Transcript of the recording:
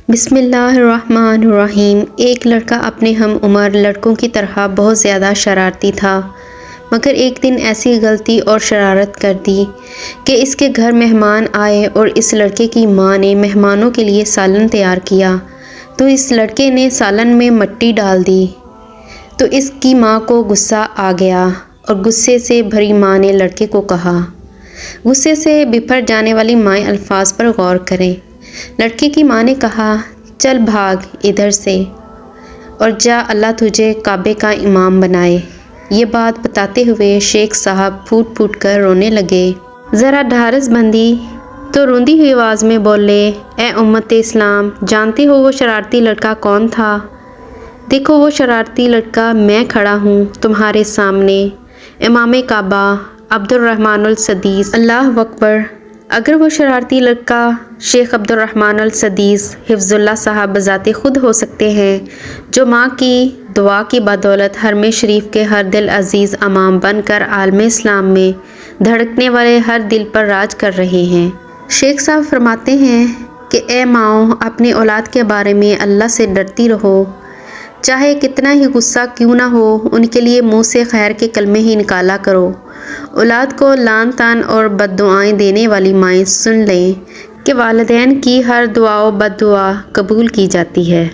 بسم اللہ الرحمن الرحیم۔ ایک لڑکا اپنے ہم عمر لڑکوں کی طرح بہت زیادہ شرارتی تھا، مگر ایک دن ایسی غلطی اور شرارت کر دی کہ اس کے گھر مہمان آئے اور اس لڑکے کی ماں نے مہمانوں کے لیے سالن تیار کیا تو اس لڑکے نے سالن میں مٹی ڈال دی تو اس کی ماں کو غصہ آ گیا اور غصے سے بھری ماں نے لڑکے کو کہا، غصے سے بپھر جانے والی مائیں الفاظ پر غور کریں۔ لڑکے کی ماں نے کہا، چل بھاگ ادھر سے اور جا، اللہ تجھے کعبے کا امام بنائے۔ یہ بات بتاتے ہوئے شیخ صاحب پھوٹ پھوٹ کر رونے لگے۔ ذرا ڈھارس بندی تو روندی ہوئی آواز میں بولے، اے امت اسلام، جانتے ہو وہ شرارتی لڑکا کون تھا؟ دیکھو وہ شرارتی لڑکا میں کھڑا ہوں تمہارے سامنے، امام کعبہ عبد الرحمن السدیس۔ اللہ اکبر! اگر وہ شرارتی لڑکا شیخ عبد الرحمن السدیس حفظ اللہ صاحب بذات خود ہو سکتے ہیں، جو ماں کی دعا کی بدولت حرم شریف کے ہر دل عزیز امام بن کر عالم اسلام میں دھڑکنے والے ہر دل پر راج کر رہے ہیں۔ شیخ صاحب فرماتے ہیں کہ اے ماؤں، اپنی اولاد کے بارے میں اللہ سے ڈرتی رہو، چاہے کتنا ہی غصہ کیوں نہ ہو، ان کے لیے منہ سے خیر کے کلمے ہی نکالا کرو۔ اولاد کو لعن طعن اور بد دعائیں دینے والی مائیں سن لیں کہ والدین کی ہر دعا و بد دعا قبول کی جاتی ہے۔